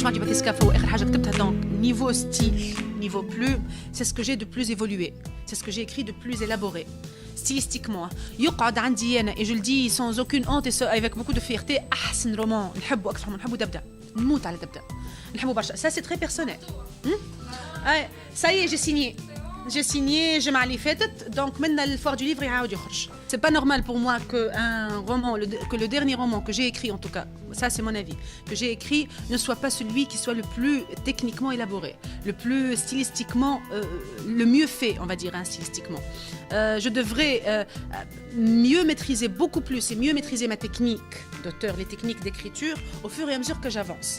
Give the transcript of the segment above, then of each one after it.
Cauchemar du Bathyscaphe هو آخر حاجة كتبتها. Donc niveau style, niveau plume, c'est ce que j'ai de plus évolué, c'est ce que j'ai écrit de plus élaboré. stylistiquement يقعد عندي أنا et je le dis sans aucune honte et avec beaucoup de fierté أحسن رومان نحبه أكثر من نحبه دبدة. نموت على دبدة نحبه برشا. Ça c'est très personnel. Ça y est, j'ai signé جمعة اللي فاتت. donc maintenant le foire du livre يعاود يخرج. C'est pas normal pour moi que le dernier roman que j'ai écrit, en tout cas, ça c'est mon avis, que j'ai écrit ne soit pas celui qui soit le plus techniquement élaboré, le plus stylistiquement, le mieux fait, on va dire, stylistiquement. Je devrais mieux maîtriser, beaucoup plus et mieux maîtriser ma technique d'auteur, les techniques d'écriture au fur et à mesure que j'avance.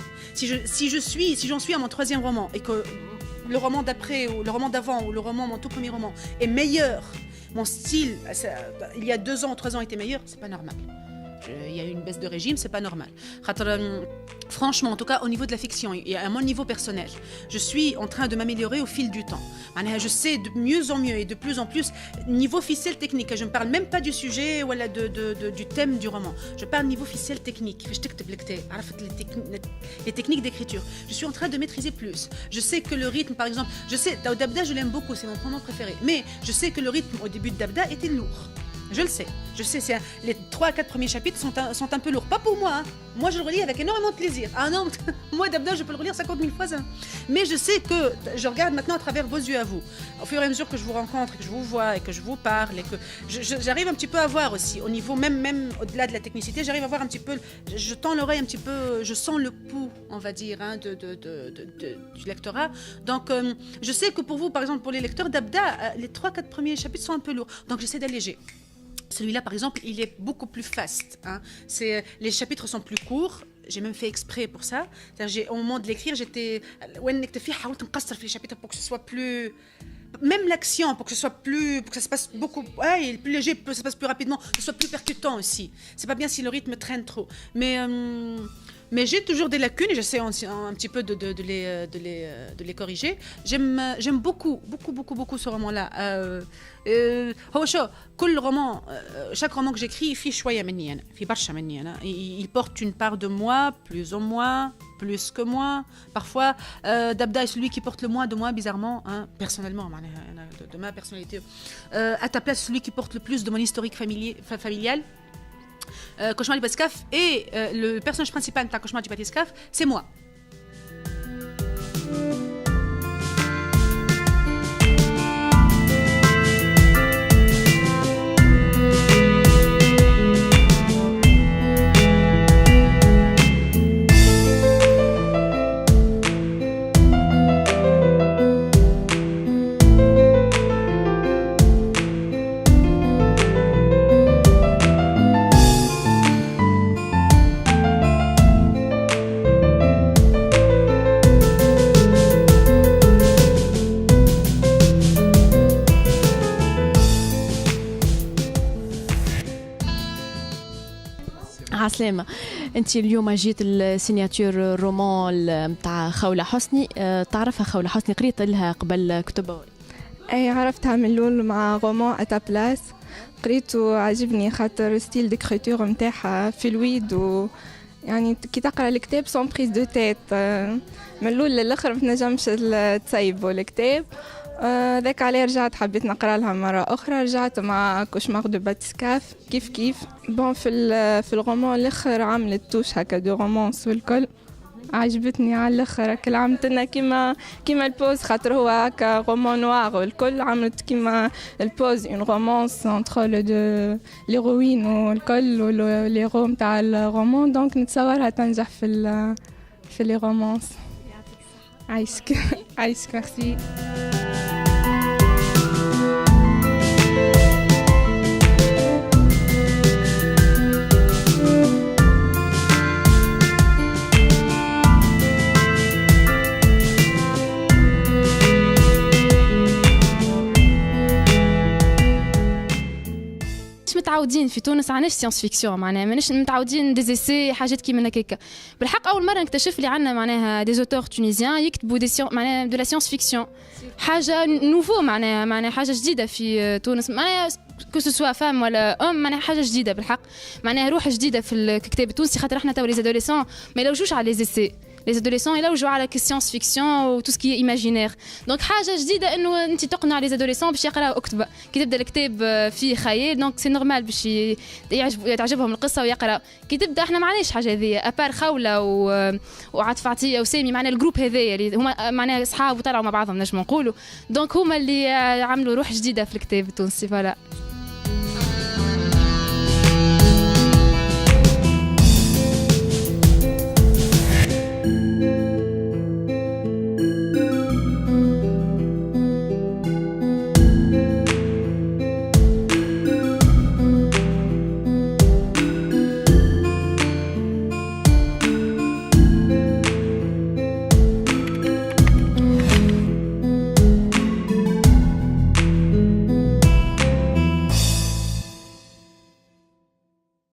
Si j'en suis à mon 3e roman et que le roman d'après ou le roman d'avant ou mon tout premier roman est meilleur, mon style, il y a 2 ans, 3 ans était meilleur, c'est pas normal. Il y a eu une baisse de régime, c'est pas normal. Franchement, en tout cas, au niveau de la fiction et à mon niveau personnel, je suis en train de m'améliorer au fil du temps. Je sais de mieux en mieux et de plus en plus, niveau ficelle technique, je ne parle même pas du sujet ou du thème du roman. Je parle niveau ficelle technique. Les techniques d'écriture. Je suis en train de maîtriser plus. Je sais que le rythme, par exemple, Dabda, je l'aime beaucoup, c'est mon roman préféré. Mais je sais que le rythme au début de Dabda était lourd. Je le sais, les 3 à 4 premiers chapitres sont un peu lourds. Pas pour moi, hein. Moi je le relis avec énormément de plaisir. Ah non, moi Dabda je peux le relire 50 000 fois. Hein. Mais je sais que je regarde maintenant à travers vos yeux à vous. Au fur et à mesure que je vous rencontre, que je vous vois et que je vous parle et que j'arrive un petit peu à voir aussi, au niveau même au-delà de la technicité, j'arrive à voir un petit peu, je tends l'oreille un petit peu, je sens le pouls, on va dire, hein, du lectorat. Donc je sais que pour vous, par exemple pour les lecteurs Dabda, les 3-4 premiers chapitres sont un peu lourds. Donc j'essaie d'alléger. Celui-là, par exemple, il est beaucoup plus fast. Hein. Les chapitres sont plus courts. J'ai même fait exprès pour ça. Au moment de l'écrire, j'étais... les chapitres pour que ce soit plus... Même l'action, pour que ce soit plus... Pour que ça se passe beaucoup... Ouais, plus léger, pour que ça se passe plus rapidement, que ce soit plus percutant aussi. C'est pas bien si le rythme traîne trop. Mais j'ai toujours des lacunes et j'essaie un petit peu de les corriger. J'aime beaucoup ce roman-là. Chaque roman que j'écris, il porte une part de moi, plus ou moins, plus que moi. Parfois, Dabda est celui qui porte le moins de moi, bizarrement, hein, personnellement, de ma personnalité. À ta place, celui qui porte le plus de mon historique familial. Cauchemar du Bathyscaphe et le personnage principal de Cauchemar du Bathyscaphe, c'est moi. عسلامة. انت اليوم جيت السيناتور رومان متاع خولة حسني. تعرفها خولة حسني؟ قريت لها قبل كتبها؟ اي عرفتها من الاول مع رومان اتا بلاس. قريته عجبني خاطر ستيل ديكريتور نتاعها في الويد يعني كي تقرا الكتاب سون بريز دو تيت من الاول للاخر ما تنجمش تصيبوا الكتاب. ذاك عليه رجعت حبيت نقرا لها مرة أخرى. رجعت مع كوشمار دو باتسكاف كيف بون في الرومان الآخر عملت توش هكا دو رومانس والكل عجبتني على الآخر. كل عملتنا كيما البوز خاطر هو هكا رومان نوار والكل عملت كيما البوز اون رومانس انتر ليروين والكل والهيرو نتاع الرومان. دونك نتصورها تنجح في لي رومانس. عايشك ميرسي. متعودين في تونس عندناش سيانس فيكسيون، معناها ماناش متعودين ديزيسي حاجات كيما هكاك. بالحق اول مره نكتشف لي عندنا معناها دي زوتور تونيزيان يكتبوا معناها دو لا سيانس فيكسيون، حاجه نوفو معناها حاجه جديده في تونس، معناها كو سوا فام ولا معناها حاجه جديده بالحق، معناها روح جديده في الكتاب التونسي. خاطر احنا تو لي زادوليسون ما يلوجوش على لي زيسي، لي زادوليسون يلوجوا على كيسيونس فيكسيون و تو سكي ايماجينير. دونك حاجه جديده انه انت تقنع لي زادوليسون باش يقراو اكتب كي تبدا الكتاب فيه خيال دونك سي نورمال باش تعجبهم القصه ويقراو. كي تبدا احنا معناش حاجه هذه ابار خوله وعاطفه عطيه وسامي معنا الجروب هذايا اللي هما معناها اصحاب وطلعوا مع بعضهم نجم نقولوا دونك هما اللي عملوا روح جديده في الكتاب التونسي فوالا.